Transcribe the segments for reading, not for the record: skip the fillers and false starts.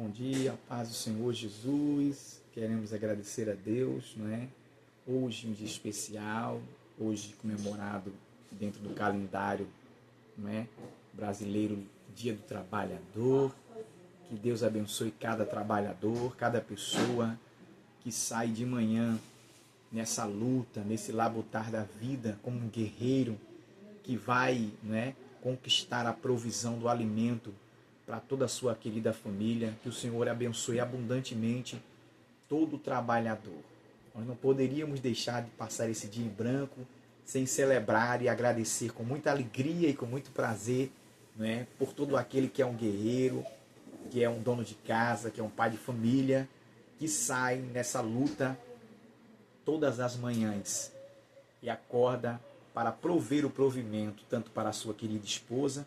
Bom dia, paz do Senhor Jesus. Queremos agradecer a Deus, não é? Hoje um dia especial, hoje comemorado dentro do calendário, não é? Brasileiro, Dia do Trabalhador. Que Deus abençoe cada trabalhador, cada pessoa que sai de manhã nessa luta, nesse labutar da vida, como um guerreiro que vai, não é, conquistar a provisão do alimento para toda a sua querida família. Que o Senhor abençoe abundantemente todo trabalhador. Nós não poderíamos deixar de passar esse dia em branco sem celebrar e agradecer com muita alegria e com muito prazer, não é, por todo aquele que é um guerreiro, que é um dono de casa, que é um pai de família, que sai nessa luta todas as manhãs e acorda para prover o provimento, tanto para a sua querida esposa,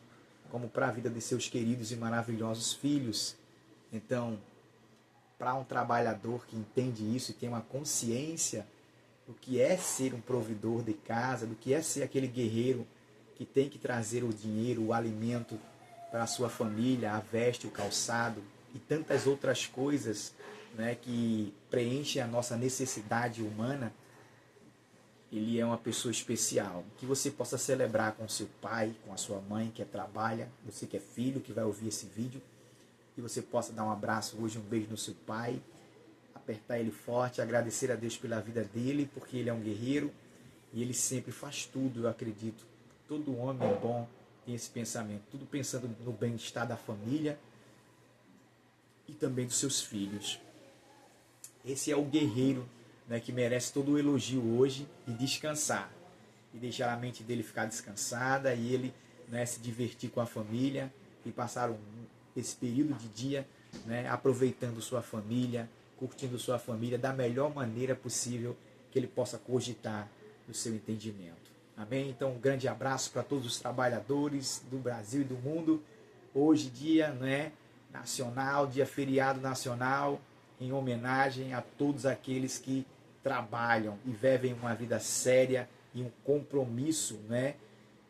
como para a vida de seus queridos e maravilhosos filhos. Então, para um trabalhador que entende isso e tem uma consciência do que é ser um provedor de casa, do que é ser aquele guerreiro que tem que trazer o dinheiro, o alimento para a sua família, a veste, o calçado e tantas outras coisas, né, que preenchem a nossa necessidade humana, ele é uma pessoa especial. Que você possa celebrar com seu pai, com a sua mãe que trabalha, você que é filho, que vai ouvir esse vídeo, que você possa dar um abraço hoje, um beijo no seu pai, apertar ele forte, agradecer a Deus pela vida dele, porque ele é um guerreiro e ele sempre faz tudo, eu acredito. Todo homem bom tem esse pensamento, tudo pensando no bem-estar da família e também dos seus filhos. Esse é o guerreiro, né, que merece todo o elogio hoje e descansar. E deixar a mente dele ficar descansada e ele, né, se divertir com a família e passar esse período de dia, né, aproveitando sua família, curtindo sua família da melhor maneira possível que ele possa cogitar no seu entendimento. Amém? Então, um grande abraço para todos os trabalhadores do Brasil e do mundo. Hoje, dia, né, nacional, dia feriado nacional, em homenagem a todos aqueles que trabalham e vivem uma vida séria e um compromisso, né,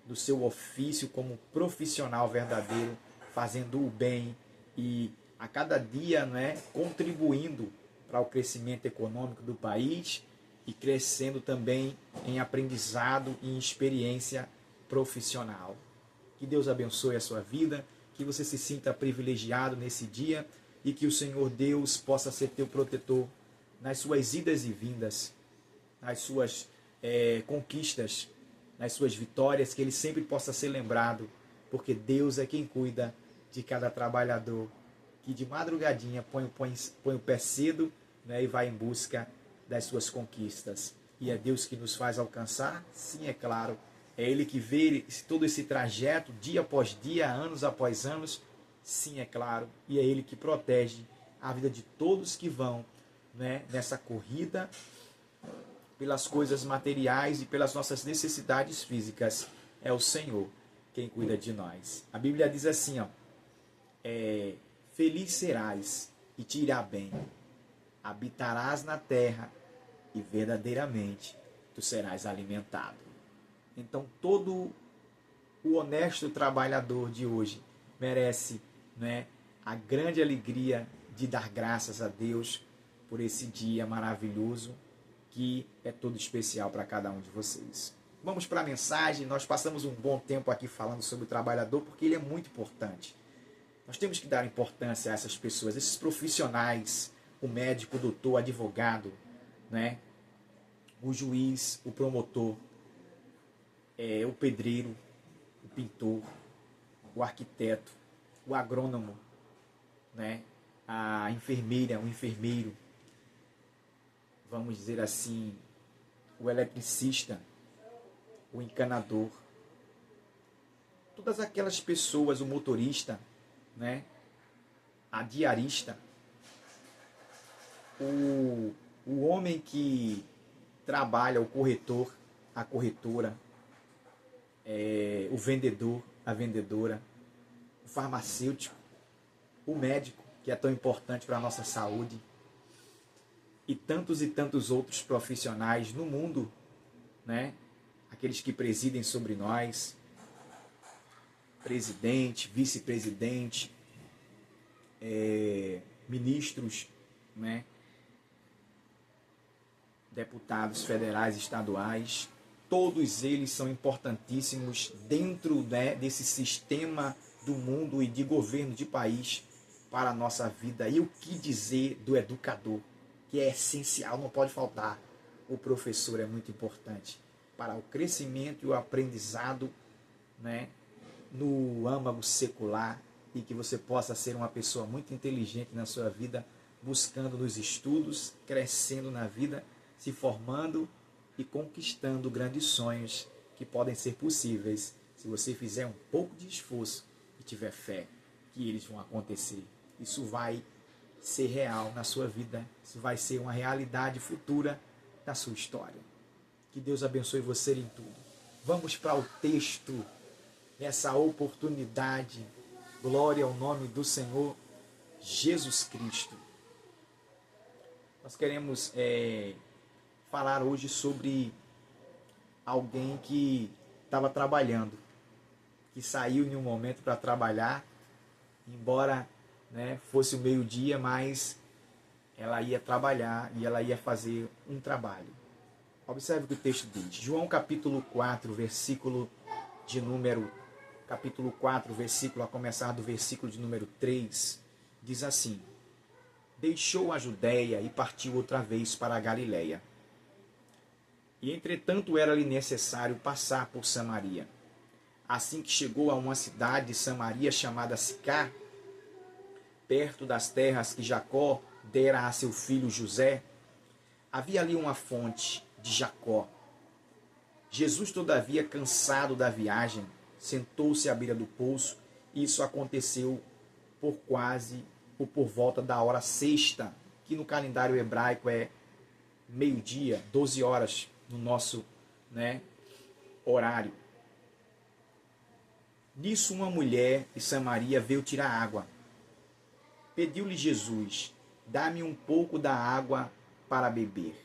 do seu ofício como profissional verdadeiro, fazendo o bem e a cada dia, né, contribuindo para o crescimento econômico do país e crescendo também em aprendizado e em experiência profissional. Que Deus abençoe a sua vida, que você se sinta privilegiado nesse dia e que o Senhor Deus possa ser teu protetor nas suas idas e vindas, nas suas conquistas, nas suas vitórias, que ele sempre possa ser lembrado, porque Deus é quem cuida de cada trabalhador, que de madrugadinha põe o pé cedo, né, e vai em busca das suas conquistas. E é Deus que nos faz alcançar? Sim, é claro. É Ele que vê todo esse trajeto, dia após dia, anos após anos? Sim, é claro. E é Ele que protege a vida de todos que vão, né, nessa corrida pelas coisas materiais e pelas nossas necessidades físicas. É o Senhor quem cuida de nós. A Bíblia diz assim, ó, feliz serás e te irá bem, habitarás na terra e verdadeiramente tu serás alimentado. Então todo o honesto trabalhador de hoje merece, né, a grande alegria de dar graças a Deus por esse dia maravilhoso que é todo especial para cada um de vocês. Vamos para a mensagem. Nós passamos um bom tempo aqui falando sobre o trabalhador porque ele é muito importante. Nós temos que dar importância a essas pessoas, esses profissionais, o médico, o doutor, o advogado, né? O juiz, o promotor, o pedreiro, o pintor, o arquiteto, o agrônomo, né? A enfermeira, o enfermeiro, vamos dizer assim, o eletricista, o encanador, todas aquelas pessoas, o motorista, né? A diarista, o homem que trabalha, o corretor, a corretora, o vendedor, a vendedora, o farmacêutico, o médico, que é tão importante para a nossa saúde, e tantos outros profissionais no mundo, né? Aqueles que presidem sobre nós, presidente, vice-presidente, ministros, né, deputados federais e estaduais, todos eles são importantíssimos dentro, né, desse sistema do mundo e de governo de país para a nossa vida. E o que dizer do educador, que é essencial, não pode faltar. O professor é muito importante para o crescimento e o aprendizado, né, no âmago secular, e que você possa ser uma pessoa muito inteligente na sua vida, buscando nos estudos, crescendo na vida, se formando e conquistando grandes sonhos que podem ser possíveis se você fizer um pouco de esforço e tiver fé que eles vão acontecer. Isso vai ser real na sua vida, isso vai ser uma realidade futura da sua história. Que Deus abençoe você em tudo. Vamos para o texto, nessa oportunidade. Glória ao nome do Senhor Jesus Cristo. Nós queremos falar hoje sobre alguém que estava trabalhando, que saiu em um momento para trabalhar, embora, né, fosse o meio-dia, mas ela ia trabalhar e ela ia fazer um trabalho. Observe o que o texto diz. João capítulo 4, versículo de número capítulo 4, versículo, a começar do versículo de número 3, diz assim: Deixou a Judéia e partiu outra vez para a Galiléia. E entretanto era-lhe necessário passar por Samaria. Assim que chegou a uma cidade de Samaria chamada Sicar, perto das terras que Jacó dera a seu filho José, havia ali uma fonte de Jacó. Jesus, todavia, cansado da viagem, sentou-se à beira do poço, e isso aconteceu por volta da hora sexta, que no calendário hebraico é meio-dia, 12 horas no nosso, né, horário. Nisso uma mulher de Samaria veio tirar água. Pediu-lhe Jesus: dá-me um pouco da água para beber.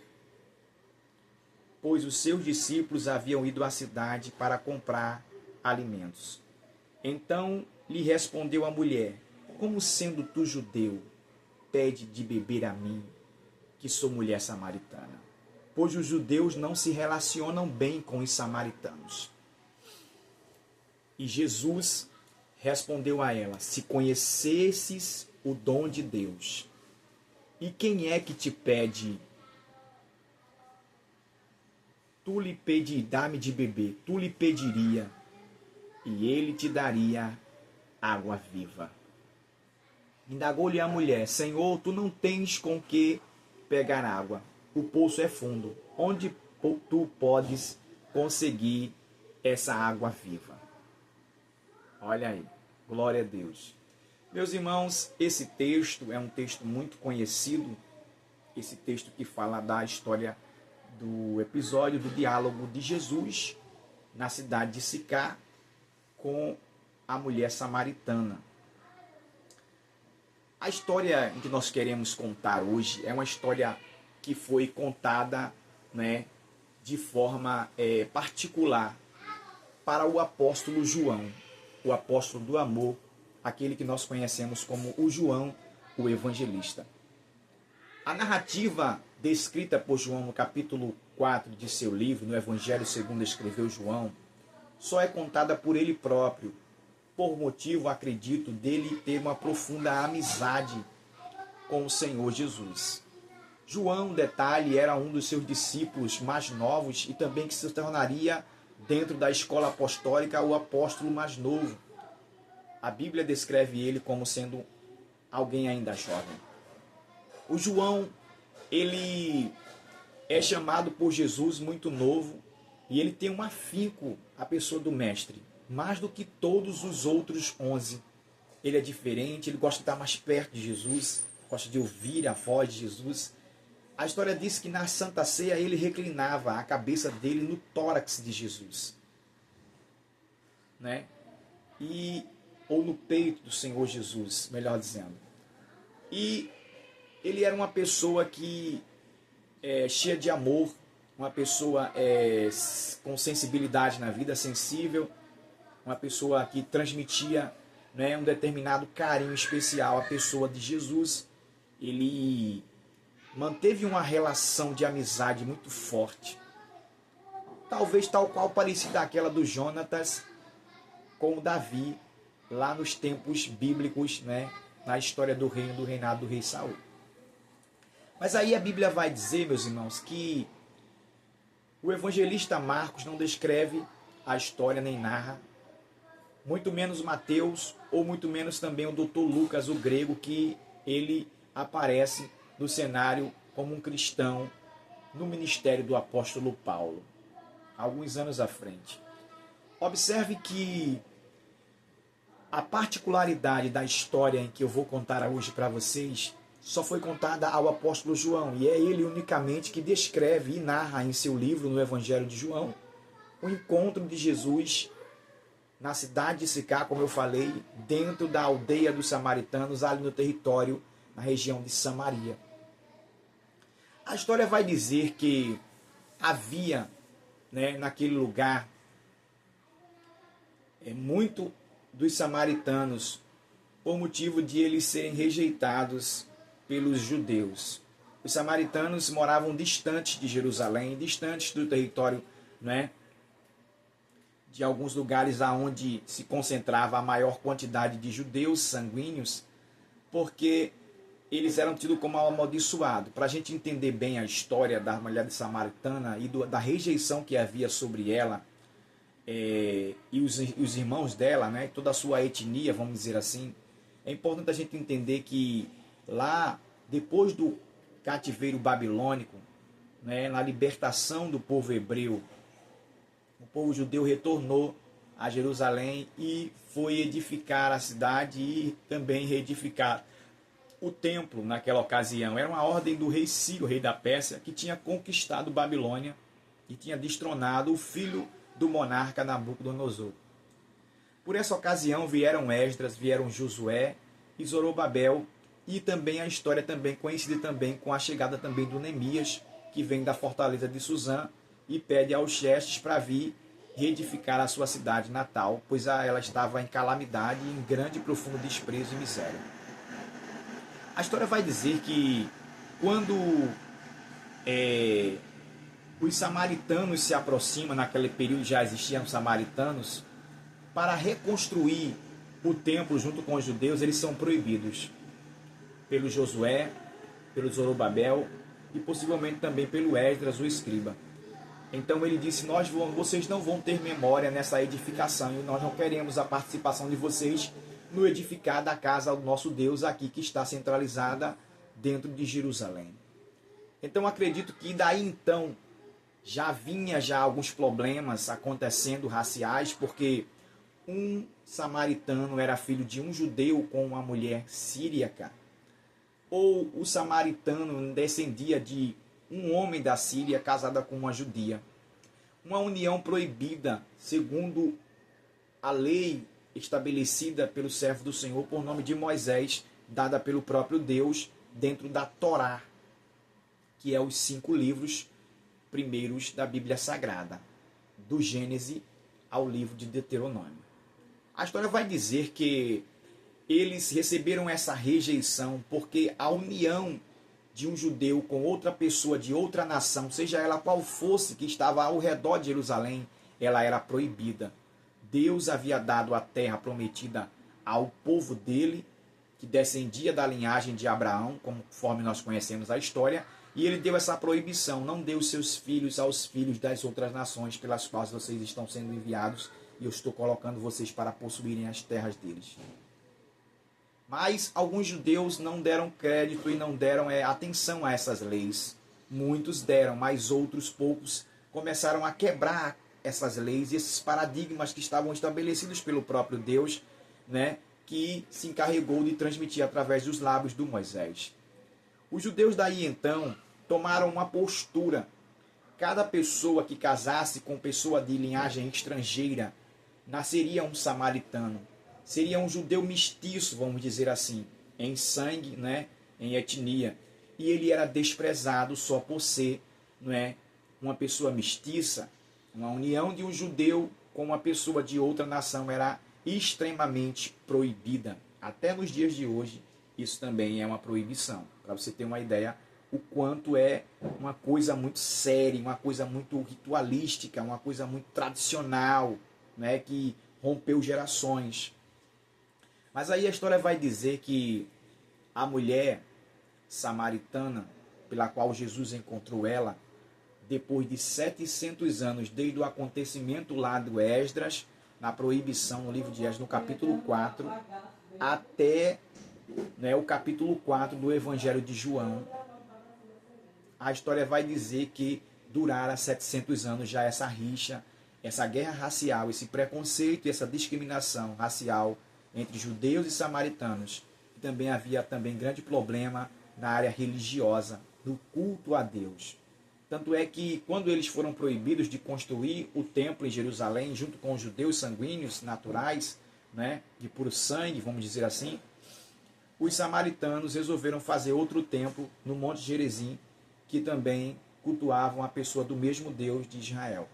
Pois os seus discípulos haviam ido à cidade para comprar alimentos. Então lhe respondeu a mulher: como sendo tu judeu, pede de beber a mim, que sou mulher samaritana? Pois os judeus não se relacionam bem com os samaritanos. E Jesus respondeu a ela: se conhecesses o dom de Deus, e quem é que te pede? Dá-me de beber, tu lhe pediria, e ele te daria água viva. Indagou-lhe a mulher: Senhor, tu não tens com que pegar água. O poço é fundo. Onde tu podes conseguir essa água viva? Olha aí, glória a Deus. Meus irmãos, esse texto é um texto muito conhecido. Esse texto que fala da história do episódio do diálogo de Jesus na cidade de Sicar com a mulher samaritana. A história que nós queremos contar hoje é uma história que foi contada, né, de forma particular para o apóstolo João, o apóstolo do amor, aquele que nós conhecemos como o João, o evangelista. A narrativa descrita por João no capítulo 4 de seu livro, no Evangelho segundo escreveu João, só é contada por ele próprio, por motivo, acredito, dele ter uma profunda amizade com o Senhor Jesus. João, detalhe, era um dos seus discípulos mais novos e também que se tornaria, dentro da escola apostólica, o apóstolo mais novo. A Bíblia descreve ele como sendo alguém ainda jovem. O João, ele é chamado por Jesus muito novo e ele tem um afinco à pessoa do mestre, mais do que todos os outros 11. Ele é diferente, ele gosta de estar mais perto de Jesus, gosta de ouvir a voz de Jesus. A história diz que na Santa Ceia ele reclinava a cabeça dele no tórax de Jesus, né? Ou no peito do Senhor Jesus, melhor dizendo. E ele era uma pessoa que cheia de amor, uma pessoa com sensibilidade na vida, sensível, uma pessoa que transmitia, né, um determinado carinho especial à pessoa de Jesus. ele manteve uma relação de amizade muito forte, talvez tal qual parecida àquela do Jonatas com o Davi, lá nos tempos bíblicos, né, na história do reino, do reinado do rei Saul. Mas aí a Bíblia vai dizer, meus irmãos, que o evangelista Marcos não descreve a história nem narra, muito menos Mateus, ou muito menos também o Dr. Lucas, o grego, que ele aparece no cenário como um cristão no ministério do apóstolo Paulo, alguns anos à frente. Observe que a particularidade da história em que eu vou contar hoje para vocês só foi contada ao apóstolo João, e é ele unicamente que descreve e narra em seu livro, no Evangelho de João, o encontro de Jesus na cidade de Sicá, como eu falei, dentro da aldeia dos samaritanos, ali no território, na região de Samaria. A história vai dizer que havia, né, naquele lugar, muito dos samaritanos, por motivo de eles serem rejeitados pelos judeus. Os samaritanos moravam distantes de Jerusalém, distantes do território, né, de alguns lugares aonde se concentrava a maior quantidade de judeus sanguíneos, porque eles eram tidos como amaldiçoados. Para a gente entender bem a história da mulher samaritana e da rejeição que havia sobre ela, e os irmãos dela, né, toda a sua etnia, vamos dizer assim, é importante a gente entender que lá, depois do cativeiro babilônico, né, na libertação do povo hebreu, o povo judeu retornou a Jerusalém e foi edificar a cidade e também reedificar o templo naquela ocasião. Era uma ordem do rei Ciro, rei da Pérsia, que tinha conquistado Babilônia e tinha destronado o filho do monarca Nabucodonosor. Por essa ocasião vieram Esdras, vieram Josué e Zorobabel, e também a história também coincide também com a chegada também do Neemias, que vem da fortaleza de Suzã e pede aos Xerxes para vir reedificar a sua cidade natal, pois ela estava em calamidade, em grande e profundo desprezo e miséria. A história vai dizer que quando os samaritanos se aproximam, naquele período já existiam samaritanos, para reconstruir o templo junto com os judeus, eles são proibidos pelo Josué, pelo Zorobabel e possivelmente também pelo Esdras, o escriba. Então ele disse, vocês não vão ter memória nessa edificação e nós não queremos a participação de vocês no edificar da casa do nosso Deus aqui, que está centralizada dentro de Jerusalém. Então acredito que daí então já vinha alguns problemas acontecendo raciais, porque um samaritano era filho de um judeu com uma mulher síriaca, ou o samaritano descendia de um homem da Síria casada com uma judia. Uma união proibida, segundo a lei estabelecida pelo servo do Senhor por nome de Moisés, dada pelo próprio Deus dentro da Torá, que é os 5 livros primeiros da Bíblia Sagrada, do Gênesis ao livro de Deuteronômio. A história vai dizer que eles receberam essa rejeição porque a união de um judeu com outra pessoa de outra nação, seja ela qual fosse, que estava ao redor de Jerusalém, ela era proibida. Deus havia dado a terra prometida ao povo dele, que descendia da linhagem de Abraão, conforme nós conhecemos a história, e ele deu essa proibição, não deu seus filhos aos filhos das outras nações pelas quais vocês estão sendo enviados, e eu estou colocando vocês para possuírem as terras deles. Mas alguns judeus não deram crédito e não deram atenção a essas leis. Muitos deram, mas outros poucos começaram a quebrar essas leis e esses paradigmas que estavam estabelecidos pelo próprio Deus, né, que se encarregou de transmitir através dos lábios do Moisés. Os judeus daí então tomaram uma postura. Cada pessoa que casasse com pessoa de linhagem estrangeira nasceria um samaritano. Seria um judeu mestiço, vamos dizer assim, em sangue, né, em etnia. E ele era desprezado só por ser, uma pessoa mestiça. Uma união de um judeu com uma pessoa de outra nação era extremamente proibida. Até nos dias de hoje, isso também é uma proibição. Para você ter uma ideia, o quanto é uma coisa muito séria, uma coisa muito ritualística, uma coisa muito tradicional, né, que rompeu gerações. Mas aí a história vai dizer que a mulher samaritana, pela qual Jesus encontrou ela, depois de 700 anos, desde o acontecimento lá do Esdras, na proibição, no livro de Esdras, no capítulo 4, até, né, o capítulo 4 do Evangelho de João, a história vai dizer que durara 700 anos já essa rixa, essa guerra racial, esse preconceito e essa discriminação racial entre judeus e samaritanos. E também havia grande problema na área religiosa, do culto a Deus. Tanto é que quando eles foram proibidos de construir o templo em Jerusalém, junto com os judeus sanguíneos naturais, né, de puro sangue, vamos dizer assim, os samaritanos resolveram fazer outro templo no Monte Gerizim, que também cultuavam a pessoa do mesmo Deus de Israel.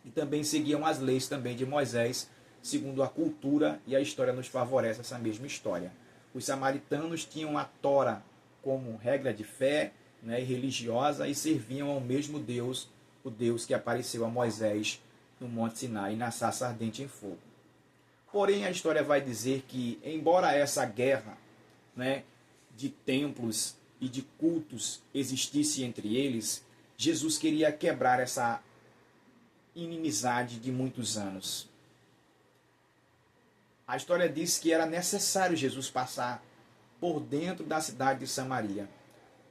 E também seguiam as leis também de Moisés, segundo a cultura e a história nos favorece essa mesma história. Os samaritanos tinham a Tora como regra de fé, né, e religiosa, e serviam ao mesmo Deus, o Deus que apareceu a Moisés no Monte Sinai, na sarça ardente em fogo. Porém, a história vai dizer que, embora essa guerra, né, de templos e de cultos existisse entre eles, Jesus queria quebrar essa inimizade de muitos anos. A história diz que era necessário Jesus passar por dentro da cidade de Samaria.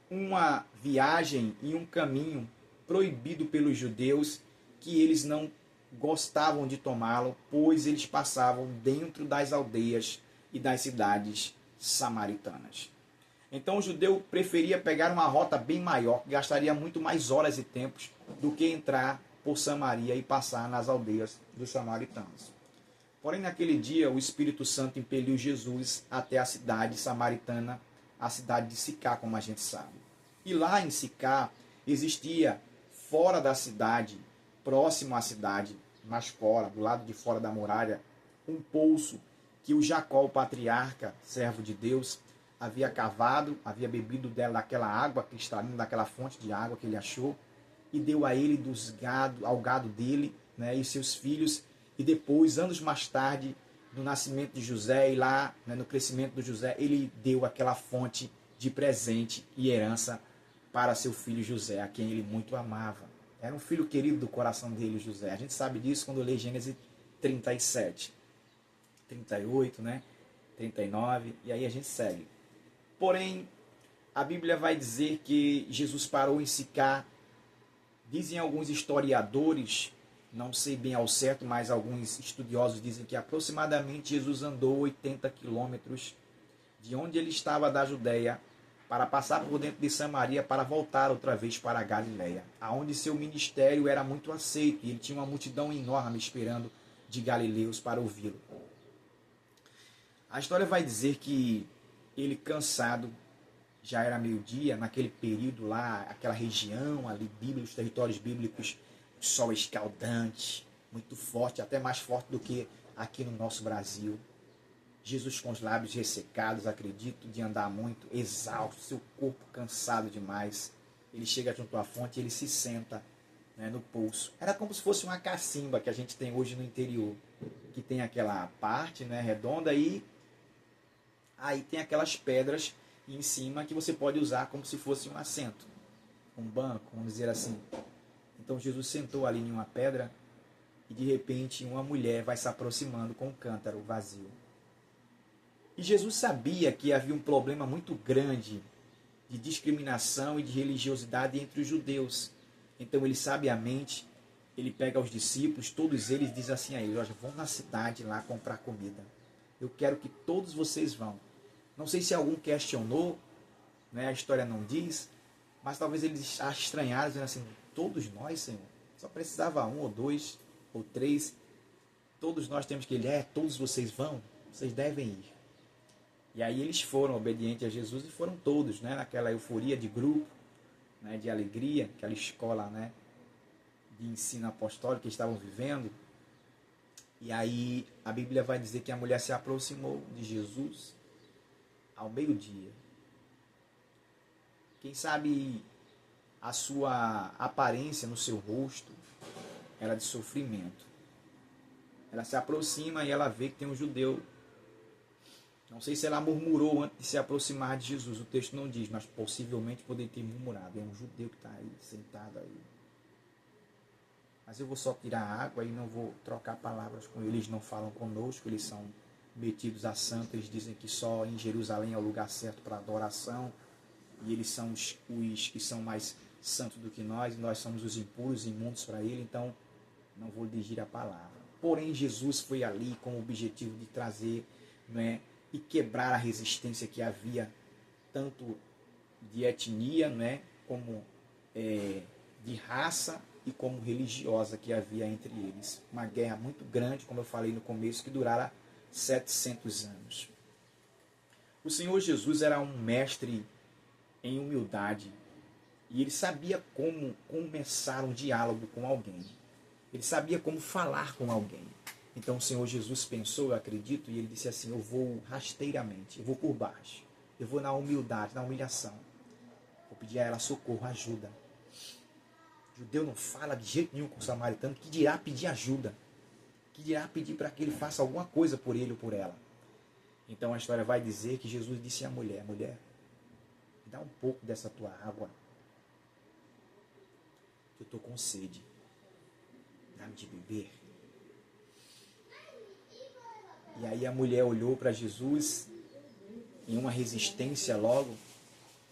Uma viagem e um caminho proibido pelos judeus, que eles não gostavam de tomá-lo, pois eles passavam dentro das aldeias e das cidades samaritanas. Então o judeu preferia pegar uma rota bem maior, que gastaria muito mais horas e tempos do que entrar por Samaria e passar nas aldeias dos samaritanos. Porém, naquele dia, o Espírito Santo impeliu Jesus até a cidade samaritana, a cidade de Sicá, como a gente sabe. E lá em Sicá existia, fora da cidade, próximo à cidade, mas fora, do lado de fora da muralha, um poço que o Jacó, o patriarca, servo de Deus, havia cavado, havia bebido daquela água cristalina, daquela fonte de água que ele achou, e deu a ele ao gado dele, né, e seus filhos. E depois, anos mais tarde, no nascimento de José e lá, né, no crescimento do José, ele deu aquela fonte de presente e herança para seu filho José, a quem ele muito amava. Era um filho querido do coração dele, José. A gente sabe disso quando lê Gênesis 37, 38, né? 39, e aí a gente segue. Porém, a Bíblia vai dizer que Jesus parou em Sicá. Dizem alguns historiadores, não sei bem ao certo, mas alguns estudiosos dizem que aproximadamente Jesus andou 80 quilômetros de onde ele estava da Judéia para passar por dentro de Samaria para voltar outra vez para a Galiléia, aonde seu ministério era muito aceito e ele tinha uma multidão enorme esperando de galileus para ouvi-lo. A história vai dizer que ele, cansado, já era meio-dia, naquele período lá, aquela região ali, os territórios bíblicos, o sol escaldante, muito forte, até mais forte do que aqui no nosso Brasil. Jesus com os lábios ressecados, acredito, de andar muito, exausto, seu corpo cansado demais. Ele chega junto à fonte e ele se senta, né, no poço. Era como se fosse uma cacimba que a gente tem hoje no interior, que tem aquela parte, né, redonda e aí tem aquelas pedras em cima que você pode usar como se fosse um assento, um banco, vamos dizer assim. Então Jesus sentou ali em uma pedra e de repente uma mulher vai se aproximando com um cântaro vazio. E Jesus sabia que havia um problema muito grande de discriminação e de religiosidade entre os judeus. Então ele sabiamente, ele pega os discípulos, todos eles, diz assim a eles: vão na cidade lá comprar comida. Eu quero que todos vocês vão. Não sei se algum questionou, né, a história não diz, mas talvez eles estranharam, dizendo assim: todos nós, Senhor? Só precisava um ou dois ou três. Todos nós temos que ir. Todos vocês vão? Vocês devem ir. E aí eles foram obedientes a Jesus e foram todos, né, naquela euforia de grupo, né, de alegria, aquela escola, né, de ensino apostólico que estavam vivendo. E aí a Bíblia vai dizer que a mulher se aproximou de Jesus ao meio-dia. Quem sabe a sua aparência no seu rosto era de sofrimento. Ela se aproxima e ela vê que tem um judeu. Não sei se ela murmurou antes de se aproximar de Jesus, o texto não diz, mas possivelmente poderia ter murmurado. É um judeu que está aí, sentado aí. Mas eu vou só tirar a água e não vou trocar palavras com eles. Eles não falam conosco, eles são metidos a santo. Eles dizem que só em Jerusalém é o lugar certo para adoração. E eles são os que são mais santos do que nós. E nós somos os impuros e imundos para ele. Então, não vou dirigir a palavra. Porém, Jesus foi ali com o objetivo de trazer, não é, e quebrar a resistência que havia, tanto de etnia, não é, como de raça e como religiosa que havia entre eles. Uma guerra muito grande, como eu falei no começo, que durara 700 anos. O Senhor Jesus era um mestre em humildade e ele sabia como começar um diálogo com alguém. Ele sabia como falar com alguém. Então o Senhor Jesus pensou, eu acredito, e ele disse assim, eu vou rasteiramente, eu vou por baixo, eu vou na humildade, na humilhação. Vou pedir a ela socorro, ajuda. O judeu não fala de jeito nenhum com o samaritano, que dirá pedir ajuda, que dirá pedir para que ele faça alguma coisa por ele ou por ela. Então a história vai dizer que Jesus disse à mulher, mulher, me dá um pouco dessa tua água, que eu estou com sede, dá-me de beber. E aí a mulher olhou para Jesus, em uma resistência logo,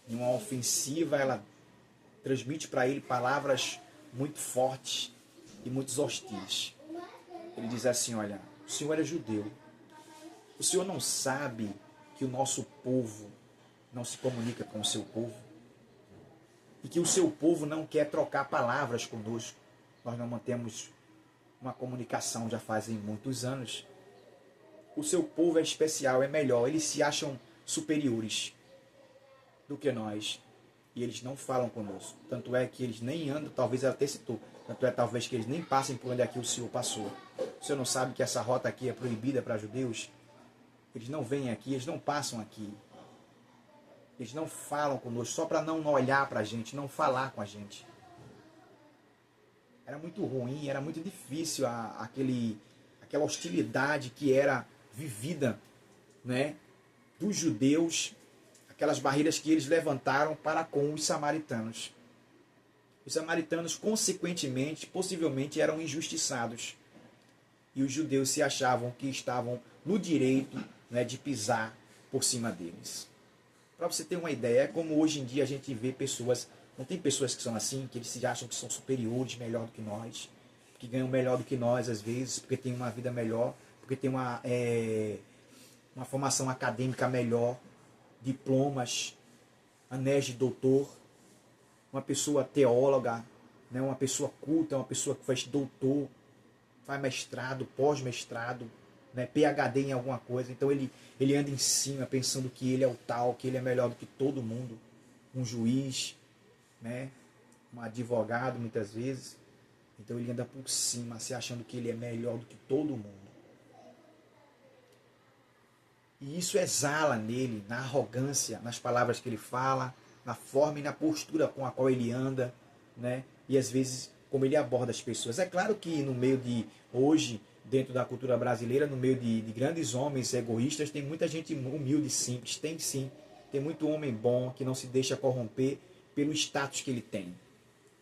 em uma ofensiva, ela transmite para ele palavras muito fortes e muito hostis. Ele diz assim, olha, o senhor é judeu, o senhor não sabe que o nosso povo não se comunica com o seu povo? E que o seu povo não quer trocar palavras conosco? Nós não mantemos uma comunicação já fazem muitos anos. O seu povo é especial, é melhor, eles se acham superiores do que nós. E eles não falam conosco. Tanto é que eles nem andam, talvez ela até citou, tanto é talvez que eles nem passem por onde aqui o Senhor passou. O Senhor não sabe que essa rota aqui é proibida para judeus? Eles não vêm aqui, eles não passam aqui. Eles não falam conosco, só para não olhar para a gente, não falar com a gente. Era muito ruim, era muito difícil aquela hostilidade que era vivida, né, dos judeus, aquelas barreiras que eles levantaram para com os samaritanos. Os samaritanos, consequentemente, possivelmente eram injustiçados. E os judeus se achavam que estavam no direito, né, de pisar por cima deles. Para você ter uma ideia, é como hoje em dia a gente vê pessoas, não tem pessoas que são assim, que eles se acham que são superiores, melhor do que nós, que ganham melhor do que nós às vezes, porque tem uma vida melhor, porque tem uma formação acadêmica melhor, diplomas, anéis de doutor, uma pessoa teóloga, né, uma pessoa culta, uma pessoa que faz doutor, faz mestrado, pós-mestrado, né, PhD em alguma coisa. Então ele anda em cima pensando que ele é o tal, que ele é melhor do que todo mundo, um juiz, né, um advogado muitas vezes. Então ele anda por cima, se achando que ele é melhor do que todo mundo. E isso exala nele, na arrogância, nas palavras que ele fala, na forma e na postura com a qual ele anda, né? E às vezes como ele aborda as pessoas. É claro que no meio de hoje, dentro da cultura brasileira, no meio de grandes homens egoístas, tem muita gente humilde, simples, tem sim. Tem muito homem bom que não se deixa corromper pelo status que ele tem.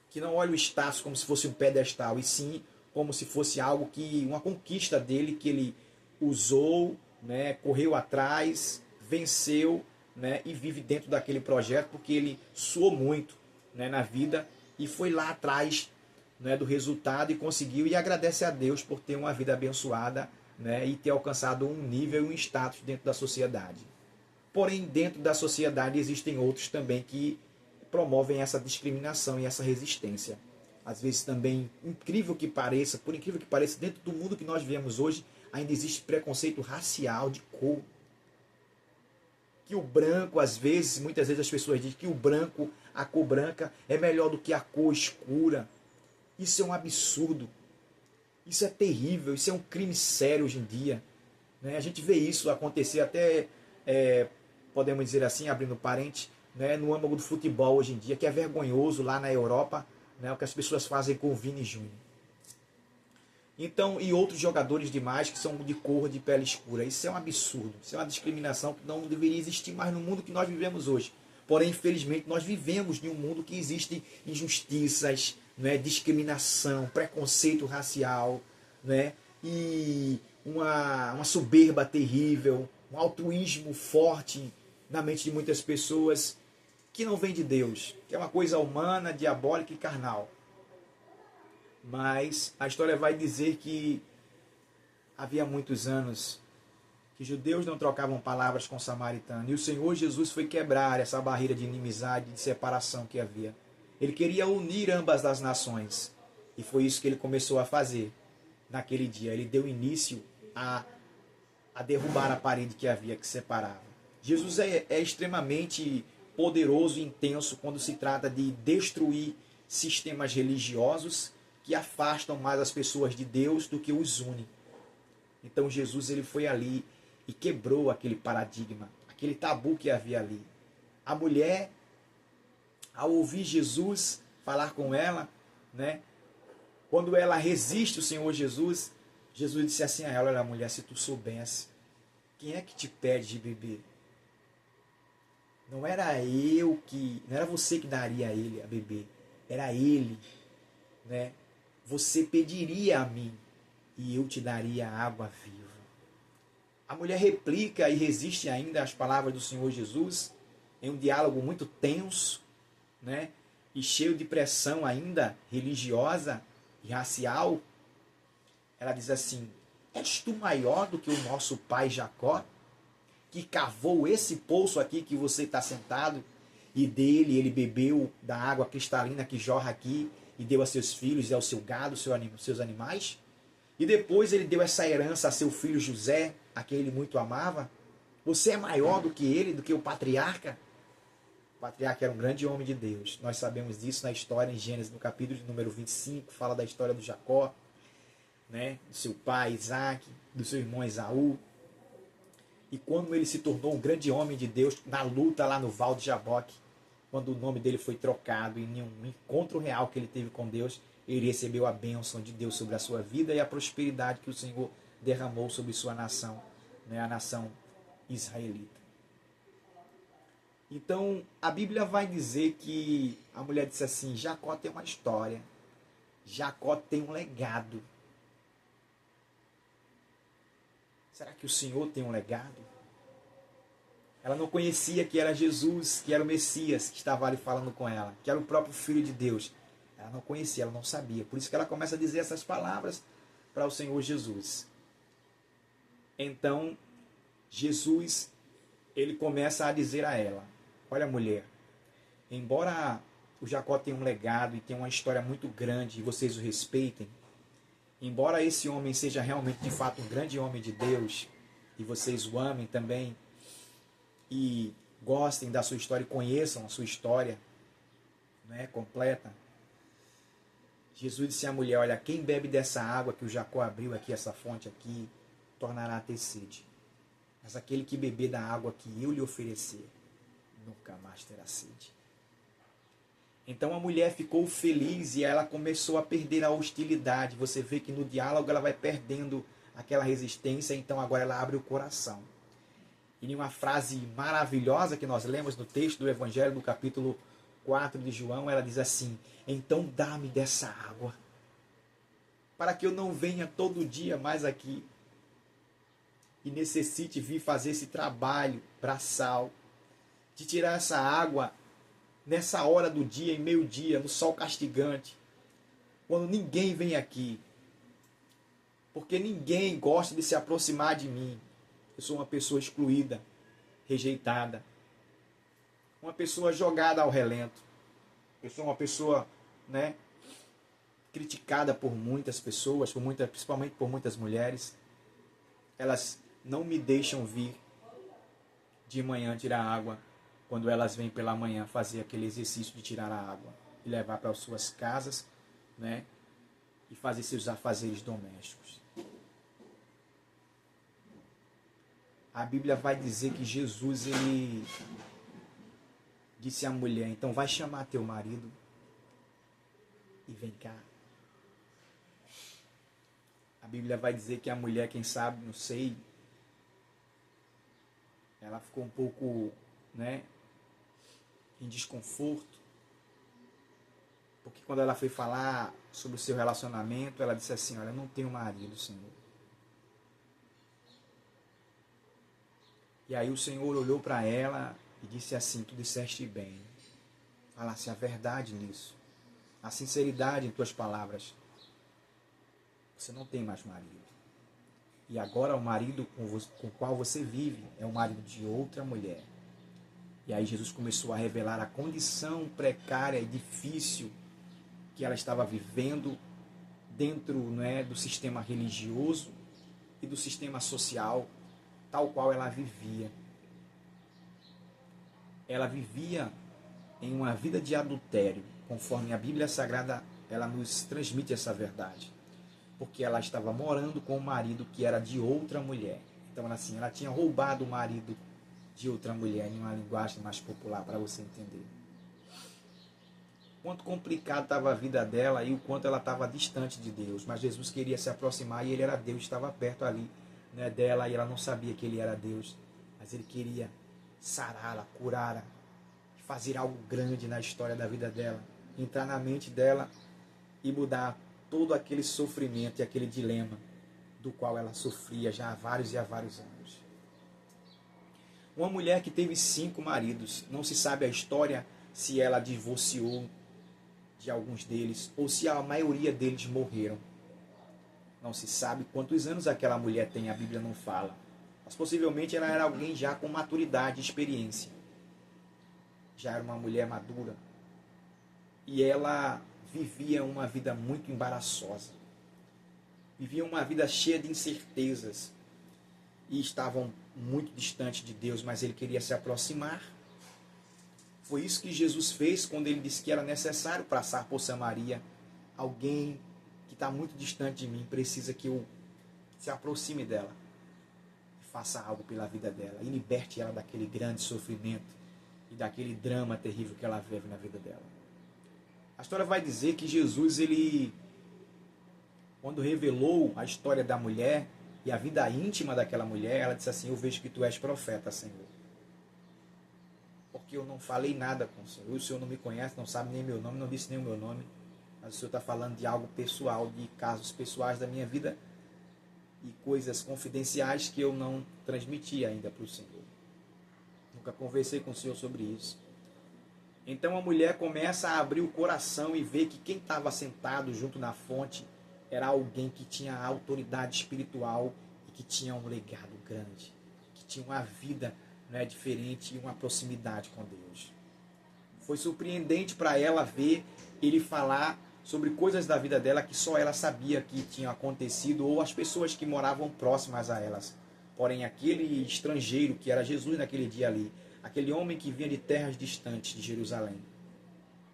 Que não olha o status como se fosse um pedestal, e sim como se fosse algo que, uma conquista dele que ele usou, né, correu atrás, venceu, né, e vive dentro daquele projeto porque ele suou muito, né, na vida e foi lá atrás, né, do resultado e conseguiu, e agradece a Deus por ter uma vida abençoada, né, e ter alcançado um nível e um status dentro da sociedade. Porém, dentro da sociedade existem outros também que promovem essa discriminação e essa resistência. Às vezes também, incrível que pareça, por incrível que pareça, dentro do mundo que nós vivemos hoje, ainda existe preconceito racial de cor. Que o branco, às vezes, muitas vezes as pessoas dizem que o branco, a cor branca, é melhor do que a cor escura. Isso é um absurdo. Isso é terrível, isso é um crime sério hoje em dia. Né? A gente vê isso acontecer até podemos dizer assim, abrindo parente, né, no âmago do futebol hoje em dia, que é vergonhoso lá na Europa, né, o que as pessoas fazem com o Vini Júnior. Então, e outros jogadores demais que são de cor de pele escura. Isso é um absurdo, isso é uma discriminação que não deveria existir mais no mundo que nós vivemos hoje. Porém, infelizmente, nós vivemos em um mundo que existe injustiças, né, discriminação, preconceito racial, né, e uma soberba terrível, um altruísmo forte na mente de muitas pessoas que não vem de Deus, que é uma coisa humana, diabólica e carnal. Mas a história vai dizer que havia muitos anos que judeus não trocavam palavras com samaritanos. E o Senhor Jesus foi quebrar essa barreira de inimizade, de separação que havia. Ele queria unir ambas as nações. E foi isso que ele começou a fazer naquele dia. Ele deu início a derrubar a parede que havia que separava. Jesus é extremamente poderoso e intenso quando se trata de destruir sistemas religiosos que afastam mais as pessoas de Deus do que os unem. Então Jesus ele foi ali e quebrou aquele paradigma, aquele tabu que havia ali. A mulher, ao ouvir Jesus falar com ela, né, quando ela resiste ao Senhor Jesus, Jesus disse assim a ela: olha, mulher, se tu soubesse, quem é que te pede de beber? Não era não era você que daria a ele a beber, era ele, né? Você pediria a mim e eu te daria água viva. A mulher replica e resiste ainda às palavras do Senhor Jesus em um diálogo muito tenso, né? E cheio de pressão ainda religiosa e racial. Ela diz assim: és tu maior do que o nosso pai Jacó, que cavou esse poço aqui que você está sentado, e dele ele bebeu da água cristalina que jorra aqui, e deu a seus filhos e ao seu gado, seus animais? E depois ele deu essa herança a seu filho José, a quem ele muito amava? Você é maior do que ele, do que o patriarca? O patriarca era um grande homem de Deus. Nós sabemos disso na história em Gênesis, no capítulo de número 25, fala da história do Jacó, né? Do seu pai Isaac, do seu irmão Esaú. E quando ele se tornou um grande homem de Deus, na luta lá no Val de Jaboque, quando o nome dele foi trocado em um encontro real que ele teve com Deus, ele recebeu a bênção de Deus sobre a sua vida e a prosperidade que o Senhor derramou sobre sua nação, né, a nação israelita. Então, a Bíblia vai dizer que a mulher disse assim: Jacó tem uma história, Jacó tem um legado. Será que o Senhor tem um legado? Ela não conhecia que era Jesus, que era o Messias que estava ali falando com ela, que era o próprio Filho de Deus. Ela não conhecia, ela não sabia. Por isso que ela começa a dizer essas palavras para o Senhor Jesus. Então, Jesus, ele começa a dizer a ela: olha, mulher, embora o Jacó tenha um legado e tenha uma história muito grande e vocês o respeitem, embora esse homem seja realmente de fato um grande homem de Deus e vocês o amem também e gostem da sua história e conheçam a sua história, né, completa, Jesus disse à mulher: olha, quem bebe dessa água que o Jacó abriu aqui, essa fonte aqui, tornará a ter sede. Mas aquele que beber da água que eu lhe oferecer, nunca mais terá sede. Então a mulher ficou feliz e ela começou a perder a hostilidade. Você vê que no diálogo ela vai perdendo aquela resistência, então agora ela abre o coração. E em uma frase maravilhosa que nós lemos no texto do Evangelho, do capítulo 4 de João, ela diz assim: então dá-me dessa água, para que eu não venha todo dia mais aqui e necessite vir fazer esse trabalho braçal, de tirar essa água nessa hora do dia, em meio-dia, no sol castigante, quando ninguém vem aqui, porque ninguém gosta de se aproximar de mim. Eu sou uma pessoa excluída, rejeitada, uma pessoa jogada ao relento. Eu sou uma pessoa, né, criticada por muitas pessoas, principalmente por muitas mulheres. Elas não me deixam vir de manhã tirar água, quando elas vêm pela manhã fazer aquele exercício de tirar a água e levar para as suas casas, né, e fazer seus afazeres domésticos. a Bíblia vai dizer que Jesus, ele disse à mulher, então vai chamar teu marido e vem cá. A Bíblia vai dizer que a mulher, quem sabe, não sei, ela ficou um pouco, em desconforto, porque quando ela foi falar sobre o seu relacionamento, ela disse assim, olha, eu não tenho marido, Senhor. E aí o Senhor olhou para ela e disse assim, tu disseste bem, falasse a verdade nisso, a sinceridade em tuas palavras. Você não tem mais marido. E agora o marido com o qual você vive é o marido de outra mulher. E aí Jesus começou a revelar a condição precária e difícil que ela estava vivendo dentro, do sistema religioso e do sistema social, tal qual ela vivia. Ela vivia em uma vida de adultério, conforme a Bíblia Sagrada ela nos transmite essa verdade. Porque ela estava morando com um marido que era de outra mulher. Então, assim, ela tinha roubado o marido de outra mulher, em uma linguagem mais popular, para você entender. Quanto complicado estava a vida dela e o quanto ela estava distante de Deus. Mas Jesus queria se aproximar e ele era Deus, estava perto ali dela e ela não sabia que ele era Deus. Mas ele queria sará-la, curá-la, fazer algo grande na história da vida dela, entrar na mente dela e mudar todo aquele sofrimento e aquele dilema do qual ela sofria já há vários e há vários anos. Uma mulher que teve 5 maridos, não se sabe a história se ela divorciou de alguns deles ou se a maioria deles morreram. Não se sabe quantos anos aquela mulher tem, a Bíblia não fala. Mas possivelmente ela era alguém já com maturidade e experiência. Já era uma mulher madura. E ela vivia uma vida muito embaraçosa. Vivia uma vida cheia de incertezas. E estavam muito distantes de Deus, mas ele queria se aproximar. Foi isso que Jesus fez quando ele disse que era necessário passar por Samaria. Alguém que está muito distante de mim precisa que eu se aproxime dela. E faça algo pela vida dela. E liberte ela daquele grande sofrimento e daquele drama terrível que ela vive na vida dela. A história vai dizer que Jesus, ele, quando revelou a história da mulher e a vida íntima daquela mulher, ela disse assim, eu vejo que tu és profeta, Senhor. Porque eu não falei nada com o Senhor. O Senhor não me conhece, não sabe nem meu nome, não disse nem o meu nome. Mas o Senhor está falando de algo pessoal, de casos pessoais da minha vida e coisas confidenciais que eu não transmiti ainda para o Senhor. Nunca conversei com o Senhor sobre isso. Então a mulher começa a abrir o coração e ver que quem estava sentado junto na fonte era alguém que tinha autoridade espiritual e que tinha um legado grande, que tinha uma vida diferente e uma proximidade com Deus. Foi surpreendente para ela ver ele falar sobre coisas da vida dela que só ela sabia que tinham acontecido ou as pessoas que moravam próximas a elas. Porém, aquele estrangeiro que era Jesus naquele dia ali, aquele homem que vinha de terras distantes de Jerusalém,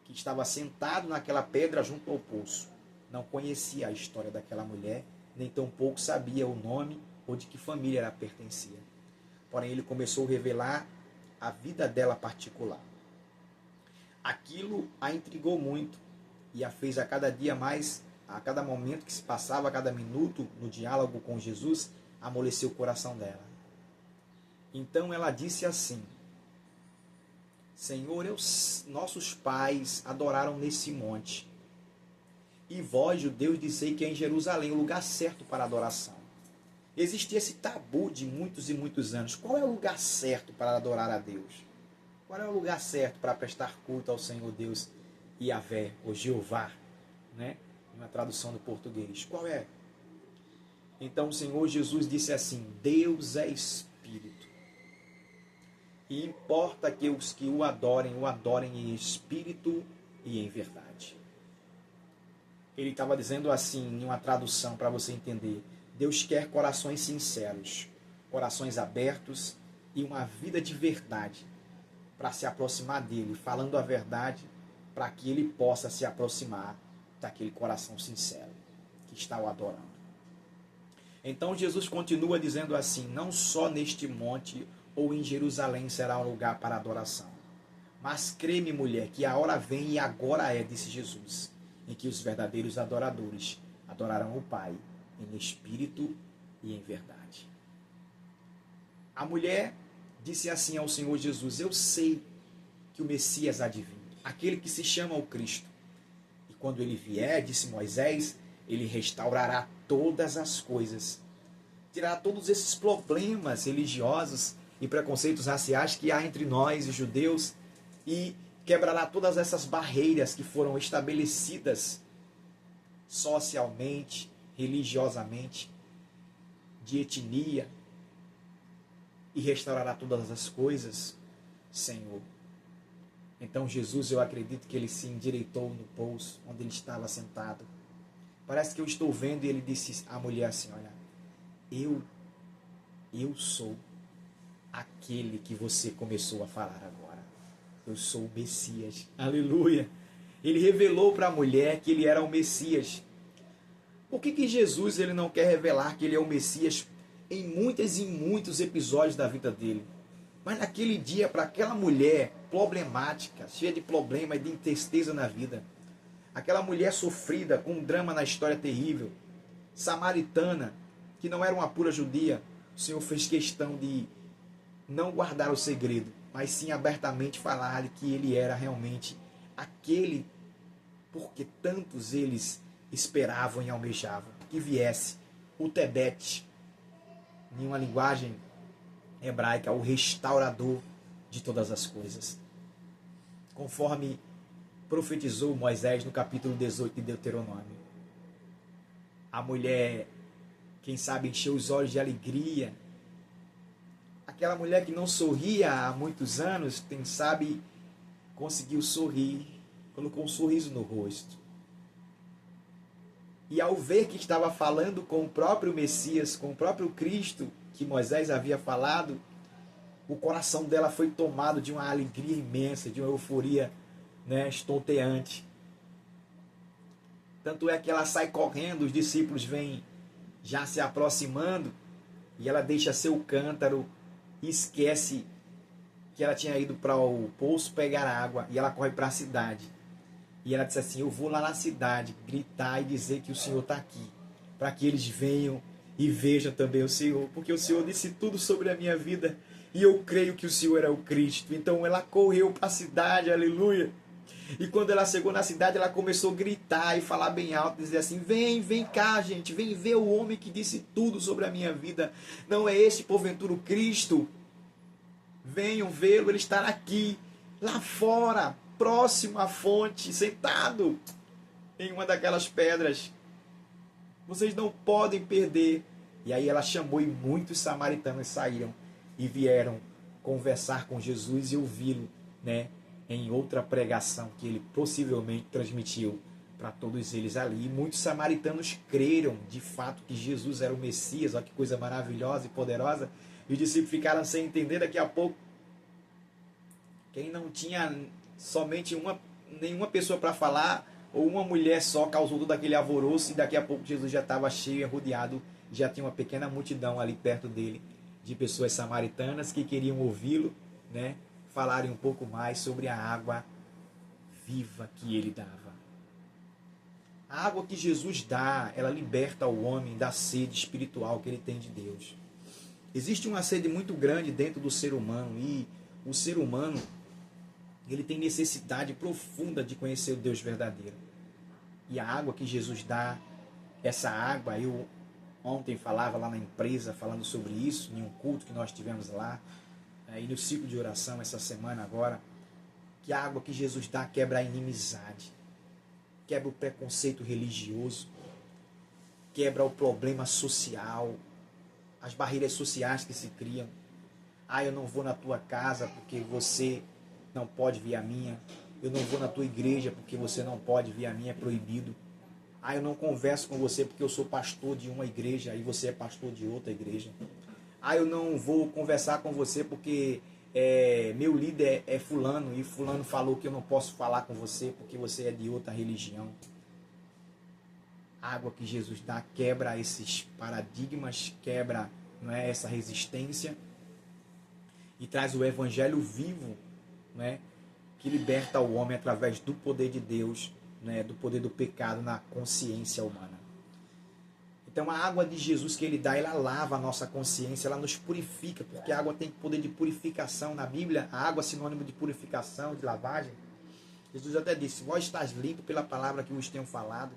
que estava sentado naquela pedra junto ao poço, não conhecia a história daquela mulher, nem tampouco sabia o nome ou de que família ela pertencia. Porém, ele começou a revelar a vida dela particular. Aquilo a intrigou muito e a fez a cada dia mais, a cada momento que se passava, a cada minuto no diálogo com Jesus, amoleceu o coração dela. Então ela disse assim, Senhor, nossos pais adoraram nesse monte. E vós, judeus, disseis que é em Jerusalém o lugar certo para adoração. Existia esse tabu de muitos e muitos anos. Qual é o lugar certo para adorar a Deus? Qual é o lugar certo para prestar culto ao Senhor Deus Yahvé, ou Jeová, em uma tradução do português? Qual é? Então o Senhor Jesus disse assim, Deus é Espírito. E importa que os que o adorem em espírito e em verdade. Ele estava dizendo assim, em uma tradução para você entender. Deus quer corações sinceros, corações abertos e uma vida de verdade para se aproximar dele, falando a verdade, para que ele possa se aproximar daquele coração sincero que está o adorando. Então Jesus continua dizendo assim: não só neste monte ou em Jerusalém será um lugar para adoração, mas crê-me, mulher, que a hora vem e agora é, disse Jesus, em que os verdadeiros adoradores adorarão o Pai em espírito e em verdade. A mulher disse assim ao Senhor Jesus: eu sei que o Messias há de vir, aquele que se chama o Cristo. E quando ele vier, disse Moisés, ele restaurará todas as coisas, tirará todos esses problemas religiosos e preconceitos raciais que há entre nós e judeus e quebrará todas essas barreiras que foram estabelecidas socialmente, religiosamente, de etnia, e restaurará todas as coisas, Senhor. Então Jesus, eu acredito que ele se endireitou no poço onde ele estava sentado. Parece que eu estou vendo, e ele disse à mulher assim: olha, eu sou aquele que você começou a falar agora. Eu sou o Messias. Aleluia. Ele revelou para a mulher que ele era o Messias. Por que Jesus ele não quer revelar que ele é o Messias em muitos episódios da vida dele? Mas naquele dia, para aquela mulher problemática, cheia de problema e de tristeza na vida, aquela mulher sofrida, com um drama na história terrível, samaritana, que não era uma pura judia, o Senhor fez questão de não guardar o segredo, mas sim abertamente falar que ele era realmente aquele porque tantos eles esperavam e almejavam que viesse o Tebete, em uma linguagem hebraica, o restaurador de todas as coisas. Conforme profetizou Moisés no capítulo 18 de Deuteronômio. A mulher, quem sabe, encheu os olhos de alegria. Aquela mulher que não sorria há muitos anos, quem sabe, conseguiu sorrir, colocou um sorriso no rosto. E ao ver que estava falando com o próprio Messias, com o próprio Cristo, que Moisés havia falado, o coração dela foi tomado de uma alegria imensa, de uma euforia, estonteante. Tanto é que ela sai correndo, os discípulos vêm já se aproximando, e ela deixa seu cântaro e esquece que ela tinha ido para o poço pegar água, e ela corre para a cidade. E ela disse assim: eu vou lá na cidade gritar e dizer que o Senhor está aqui, para que eles venham e vejam também o Senhor, porque o Senhor disse tudo sobre a minha vida e eu creio que o Senhor é o Cristo. Então ela correu para a cidade, aleluia. E quando ela chegou na cidade, ela começou a gritar e falar bem alto, dizer assim: vem cá, gente, vem ver o homem que disse tudo sobre a minha vida. Não é este porventura o Cristo? Venham vê-lo, ele está aqui, lá fora, próximo à fonte, sentado em uma daquelas pedras. Vocês não podem perder. E aí ela chamou, e muitos samaritanos saíram e vieram conversar com Jesus e ouvi-lo, em outra pregação que ele possivelmente transmitiu para todos eles ali. E muitos samaritanos creram de fato que Jesus era o Messias. Olha que coisa maravilhosa e poderosa. E os discípulos ficaram sem entender. Daqui a pouco, quem não tinha somente nenhuma pessoa para falar, ou uma mulher só, causou todo aquele alvoroço, e daqui a pouco Jesus já estava cheio, rodeado, já tinha uma pequena multidão ali perto dele, de pessoas samaritanas que queriam ouvi-lo, falarem um pouco mais sobre a água viva que ele dava. A água que Jesus dá, ela liberta o homem da sede espiritual que ele tem de Deus. Existe uma sede muito grande dentro do ser humano, e o ser humano, ele tem necessidade profunda de conhecer o Deus verdadeiro. E a água que Jesus dá, essa água, eu ontem falava lá na empresa, falando sobre isso, em um culto que nós tivemos lá, e no ciclo de oração essa semana agora, que a água que Jesus dá quebra a inimizade, quebra o preconceito religioso, quebra o problema social, as barreiras sociais que se criam. Eu não vou na tua casa porque você não pode vir a minha. Eu não vou na tua igreja porque você não pode vir a minha, é proibido. Eu não converso com você porque eu sou pastor de uma igreja e você é pastor de outra igreja. Eu não vou conversar com você porque meu líder é fulano, e fulano falou que eu não posso falar com você porque você é de outra religião. A água que Jesus dá quebra esses paradigmas, quebra, não é, essa resistência e traz o evangelho vivo, não é, que liberta o homem através do poder de Deus, né, do poder do pecado na consciência humana. Então a água de Jesus que ele dá, ela lava a nossa consciência, ela nos purifica, porque a água tem poder de purificação. Na Bíblia, a água é sinônimo de purificação, de lavagem. Jesus até disse: vós estás limpo pela palavra que vos tenho falado.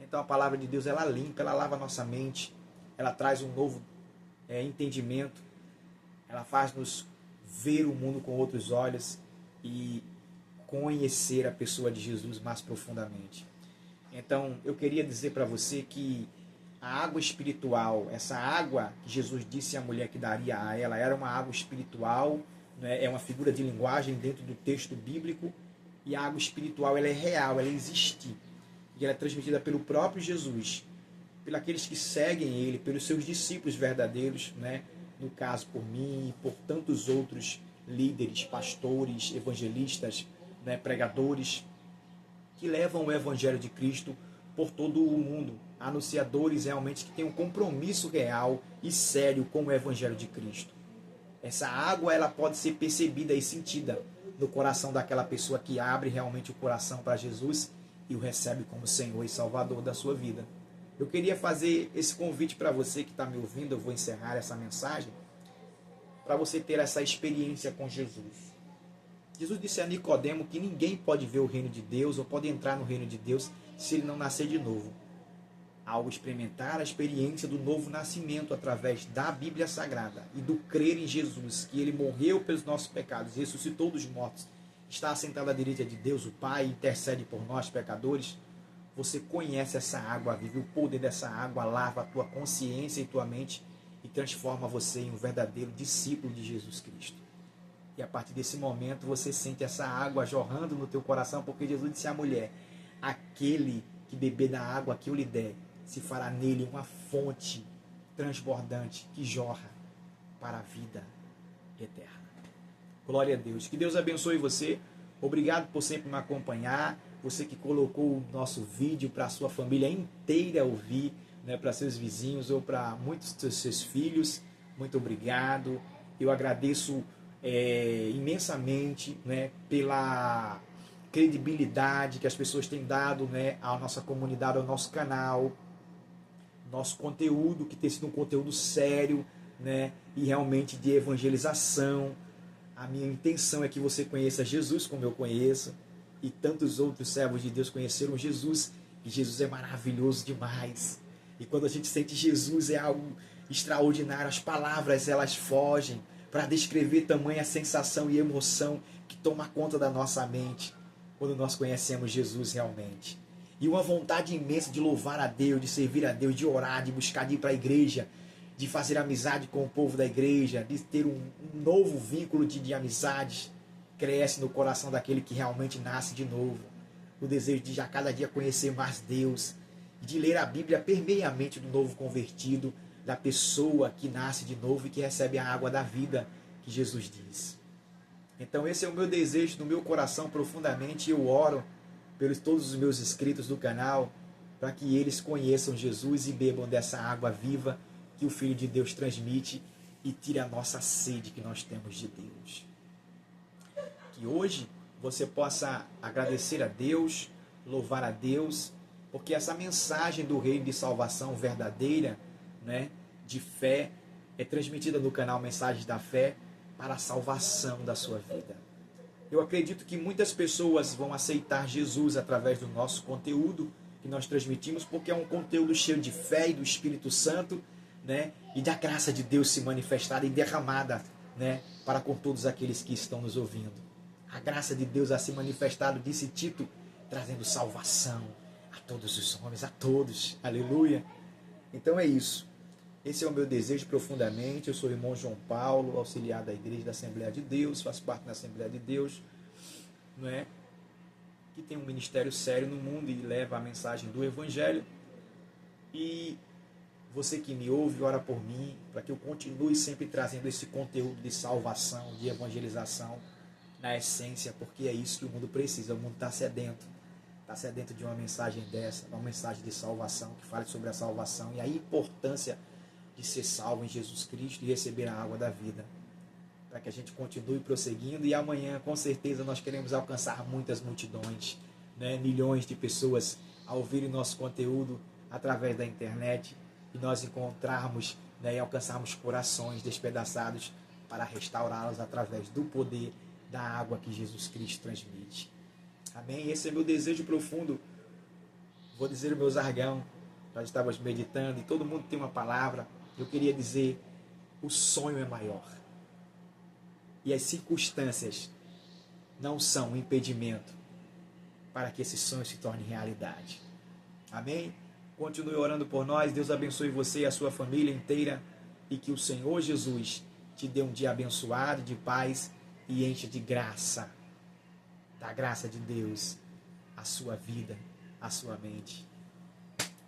Então a palavra de Deus, ela limpa, ela lava a nossa mente, ela traz um novo entendimento, ela faz-nos ver o mundo com outros olhos e conhecer a pessoa de Jesus mais profundamente. Então eu queria dizer para você que a água espiritual, essa água que Jesus disse à mulher que daria a ela, era uma água espiritual, né? É uma figura de linguagem dentro do texto bíblico, e a água espiritual, ela é real, ela existe, e ela é transmitida pelo próprio Jesus, pelos aqueles que seguem ele, pelos seus discípulos verdadeiros, né? No caso por mim e por tantos outros líderes, pastores, evangelistas, né? Pregadores, que levam o evangelho de Cristo por todo o mundo, anunciadores realmente que têm um compromisso real e sério com o evangelho de Cristo. Essa água, ela pode ser percebida e sentida no coração daquela pessoa que abre realmente o coração para Jesus e o recebe como Senhor e Salvador da sua vida. Eu queria fazer esse convite para você que está me ouvindo. Eu vou encerrar essa mensagem para você ter essa experiência com Jesus. Jesus disse a Nicodemo que ninguém pode ver o reino de Deus ou pode entrar no reino de Deus se ele não nascer de novo. Ao experimentar a experiência do novo nascimento através da Bíblia Sagrada e do crer em Jesus, que ele morreu pelos nossos pecados e ressuscitou dos mortos, está assentado à direita de Deus, o Pai, e intercede por nós, pecadores, você conhece essa água viva, o poder dessa água lava a tua consciência e tua mente e transforma você em um verdadeiro discípulo de Jesus Cristo. E a partir desse momento você sente essa água jorrando no teu coração, porque Jesus disse à mulher: aquele que beber da água que eu lhe der, se fará nele uma fonte transbordante que jorra para a vida eterna. Glória a Deus. Que Deus abençoe você. Obrigado por sempre me acompanhar. Você que colocou o nosso vídeo para a sua família inteira ouvir, né, para seus vizinhos ou para muitos dos seus filhos. Muito obrigado. Eu agradeço imensamente, né, pela credibilidade que as pessoas têm dado, né, à nossa comunidade, ao nosso canal, nosso conteúdo, que tem sido um conteúdo sério, né, e realmente de evangelização. A minha intenção é que você conheça Jesus como eu conheço, e tantos outros servos de Deus conheceram Jesus, e Jesus é maravilhoso demais. E quando a gente sente Jesus é algo extraordinário, as palavras elas fogem para descrever tamanha sensação e emoção que toma conta da nossa mente quando nós conhecemos Jesus realmente. E uma vontade imensa de louvar a Deus, de servir a Deus, de orar, de buscar, de ir para a igreja, de fazer amizade com o povo da igreja, de ter um novo vínculo de amizades, cresce no coração daquele que realmente nasce de novo. O desejo de já cada dia conhecer mais Deus, de ler a Bíblia permeia a mente do novo convertido, da pessoa que nasce de novo e que recebe a água da vida que Jesus diz. Então esse é o meu desejo no meu coração profundamente, e eu oro pelos todos os meus inscritos do canal, para que eles conheçam Jesus e bebam dessa água viva que o Filho de Deus transmite e tire a nossa sede que nós temos de Deus. Que hoje você possa agradecer a Deus, louvar a Deus, porque essa mensagem do reino de salvação verdadeira, né, de fé, é transmitida no canal Mensagens da Fé para a salvação da sua vida. Eu acredito que muitas pessoas vão aceitar Jesus através do nosso conteúdo que nós transmitimos, porque é um conteúdo cheio de fé e do Espírito Santo, né, e da graça de Deus se manifestada e derramada, né, para com todos aqueles que estão nos ouvindo. A graça de Deus a se manifestado, disse Tito, trazendo salvação a todos os homens, a todos. Aleluia. Então é isso. Esse é o meu desejo profundamente. Eu sou o irmão João Paulo, auxiliar da Igreja da Assembleia de Deus, faço parte da Assembleia de Deus, não é? Que tem um ministério sério no mundo e leva a mensagem do Evangelho. E você que me ouve, ora por mim, para que eu continue sempre trazendo esse conteúdo de salvação, de evangelização, na essência, porque é isso que o mundo precisa. O mundo está sedento está sedento de uma mensagem dessa, uma mensagem de salvação, que fale sobre a salvação e a importância de ser salvo em Jesus Cristo e receber a água da vida, para que a gente continue prosseguindo. E amanhã, com certeza, nós queremos alcançar muitas multidões, né? Milhões de pessoas a ouvirem nosso conteúdo através da internet, e nós encontrarmos, né, e alcançarmos corações despedaçados para restaurá-los através do poder da água que Jesus Cristo transmite. Amém? Esse é meu desejo profundo. Vou dizer o meu jargão. Nós estávamos meditando e todo mundo tem uma palavra. Eu queria dizer: o sonho é maior. E as circunstâncias não são um impedimento para que esse sonho se torne realidade. Amém? Continue orando por nós. Deus abençoe você e a sua família inteira. E que o Senhor Jesus te dê um dia abençoado, de paz, e enche de graça, da graça de Deus, a sua vida, a sua mente,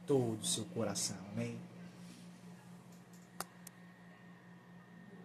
todo o seu coração. Amém?